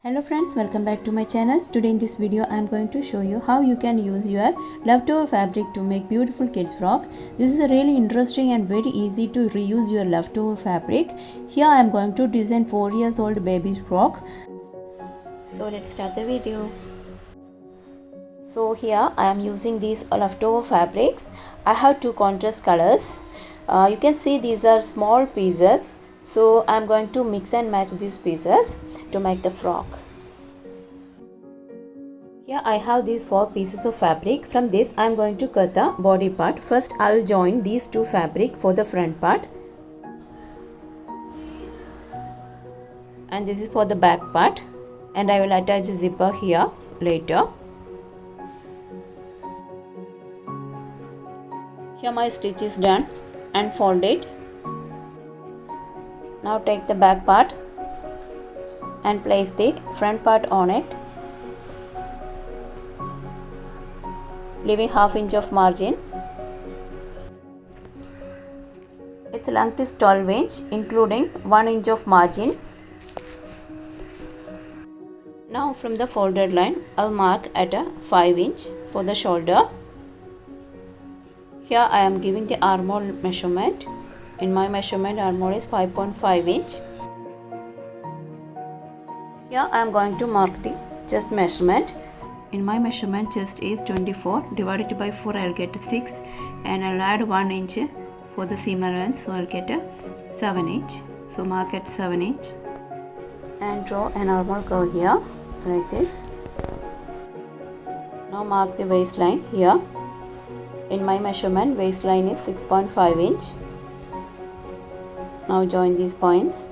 Hello friends, welcome back to my channel. Today in this video I am going to show you how you can use your leftover fabric to make beautiful kids frock. This is a really interesting and very easy to reuse your leftover fabric. Here I am going to design 4 years old baby's frock. So let's start the video. So here I am using these leftover fabrics. I have two contrast colors. You can see these are small pieces. So I am going to mix and match these pieces to make the frock. Here I have these 4 pieces of fabric. From this I am going to cut the body part. First I will join these two fabric for the front part. And this is for the back part. And I will attach a zipper here later. Here my stitch is done and fold it. Now take the back part and place the front part on it, leaving half inch of margin. Its length is 12 inch including 1 inch of margin. Now from the folded line I will mark at a 5 inch for the shoulder. Here I am giving the armhole measurement. In my measurement armhole is 5.5 inch. Here I am going to mark the chest measurement. In my measurement chest is 24, divided by 4 I will get 6, and I will add 1 inch for the seam allowance, so I will get 7 inch. So mark at 7 inch and draw an armhole curve here like this. Now mark the waistline here. In my measurement waistline is 6.5 inch. Now join these points.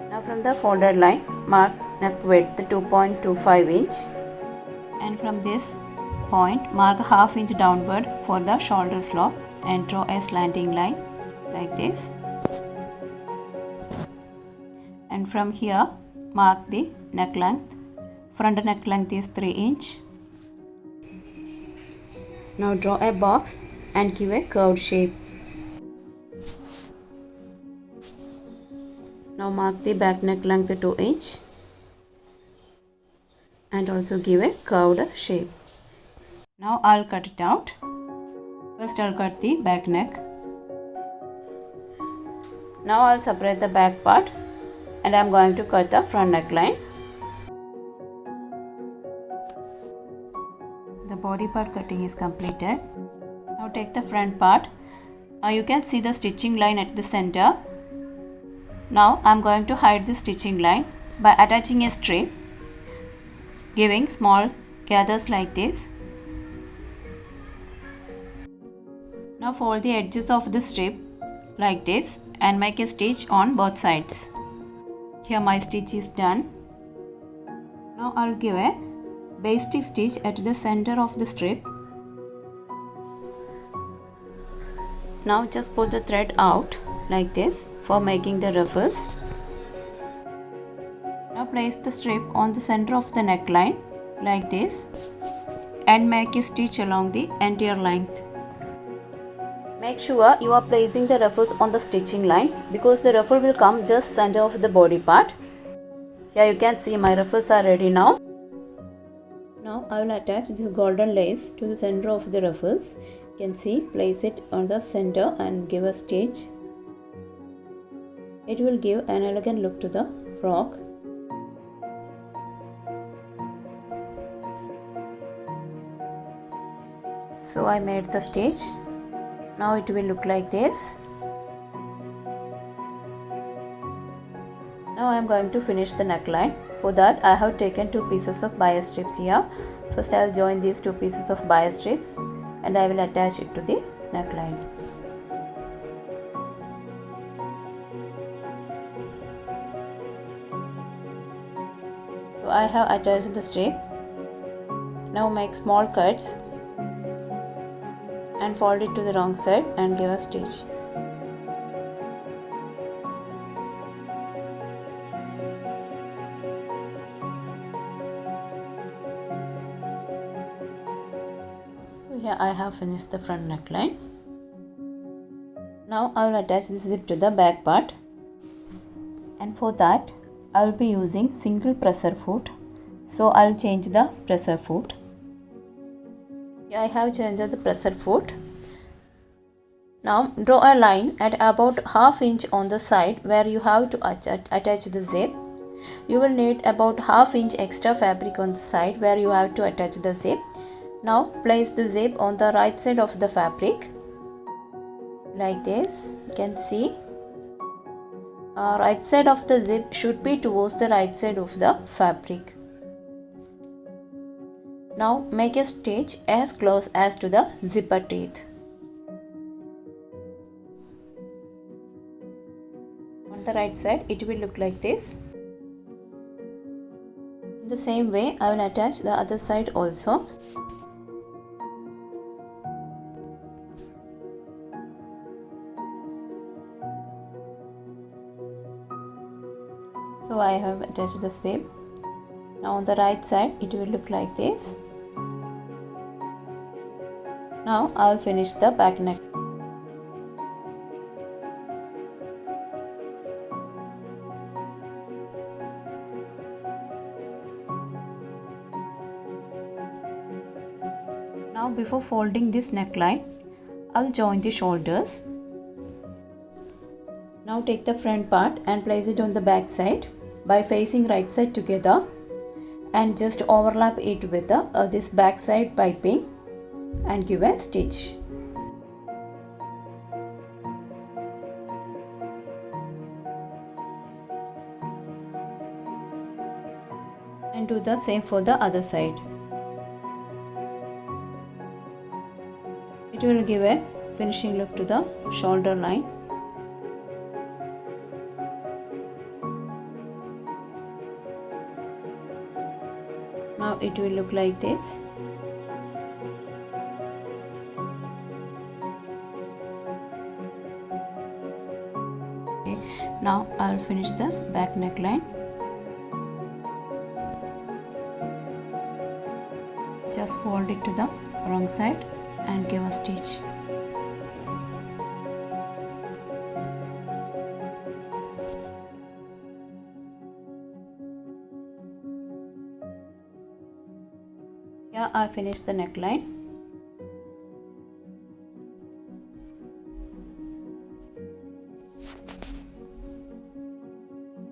Now from the folded line mark neck width 2.25 inch, and from this point mark half inch downward for the shoulder slope and draw a slanting line like this. And from here mark the neck length. Front neck length is 3 inch. Now draw a box and give a curved shape. Now mark the back neck length 2 inch and also give a curved shape. Now I'll cut it out. First I'll cut the back neck. Now I'll separate the back part and I'm going to cut the front neckline. The body part cutting is completed. Now take the front part. You can see the stitching line at the center. Now I am going to hide the stitching line by attaching a strip, giving small gathers like this. Now fold the edges of the strip like this and make a stitch on both sides. Here my stitch is done. Now I will give a basic stitch at the center of the strip. Now just pull the thread out like this for making the ruffles. Now place the strip on the center of the neckline like this and make a stitch along the entire length. Make sure you are placing the ruffles on the stitching line because the ruffle will come just center of the body part. Here you can see my ruffles are ready now. Now I will attach this golden lace to the center of the ruffles. You can see, place it on the center and give a stitch. It will give an elegant look to the frock. So I made the stitch. Now it will look like this. Now I am going to finish the neckline. For that I have taken 2 pieces of bias strips here. First I will join these 2 pieces of bias strips and I will attach it to the neckline. So I have attached the strip. Now make small cuts and fold it to the wrong side and give a stitch. So here I have finished the front neckline. Now I will attach the zip to the back part. and for that I will be using single pressure foot. So I will change the pressure foot. Here I have changed the pressure foot. Now draw a line at about ½ inch on the side where you have to attach the zip. You will need about ½ inch extra fabric on the side where you have to attach the zip. Now place the zip on the right side of the fabric like this. You can see right side of the zip should be towards the right side of the fabric. Now make a stitch as close as to the zipper teeth. On the right side it will look like this. In the same way I will attach the other side also. So I have attached the zip. Now on the right side it will look like this. Now I will finish the back neck. Now before folding this neckline, I will join the shoulders. Now take the front part and place it on the back side by facing right side together and just overlap it with the this back side piping and give a stitch. And do the same for the other side. It will give a finishing look to the shoulder line. Now it will look like this. Okay. Now I will finish the back neckline. Just fold it to the wrong side and give a stitch. Here I finished the neckline.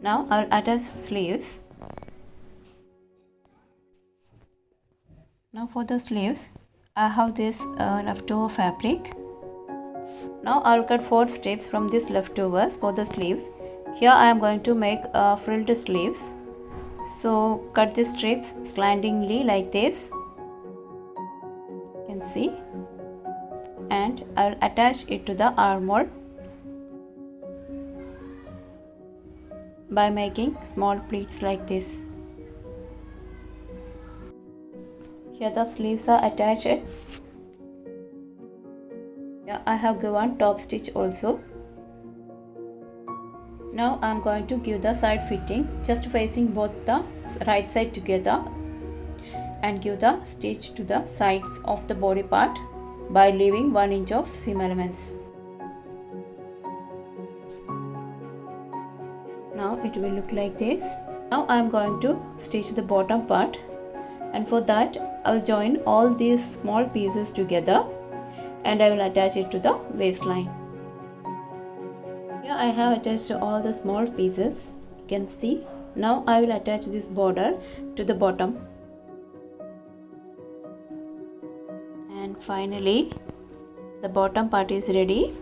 Now I will attach sleeves. Now for the sleeves, I have this leftover fabric. Now I will cut 4 strips from this leftovers for the sleeves. Here I am going to make frilled sleeves. So cut the strips slantingly like this. You can see. And I will attach it to the armhole by making small pleats like this. Here the sleeves are attached. Here I have given top stitch also. Now I am going to give the side fitting, just facing both the right side together and give the stitch to the sides of the body part by leaving 1 inch of seam allowance. Now it will look like this. Now I am going to stitch the bottom part, and for that I will join all these small pieces together and I will attach it to the waistline. Here I have attached all the small pieces. You can see. Now I will attach this border to the bottom. And finally the bottom part is ready.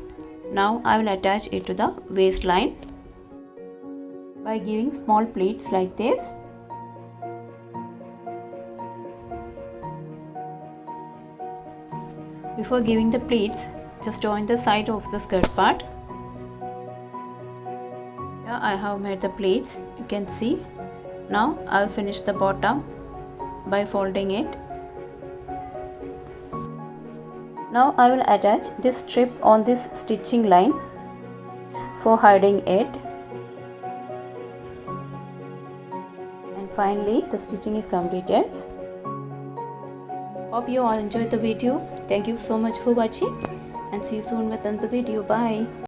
Now I will attach it to the waistline by giving small pleats like this. Before giving the pleats, just join the side of the skirt part. Here I have made the pleats, you can see. Now I will finish the bottom by folding it. Now I will attach this strip on this stitching line for hiding it. And finally the stitching is completed. Hope you all enjoyed the video. Thank you so much for watching and see you soon with another video. Bye.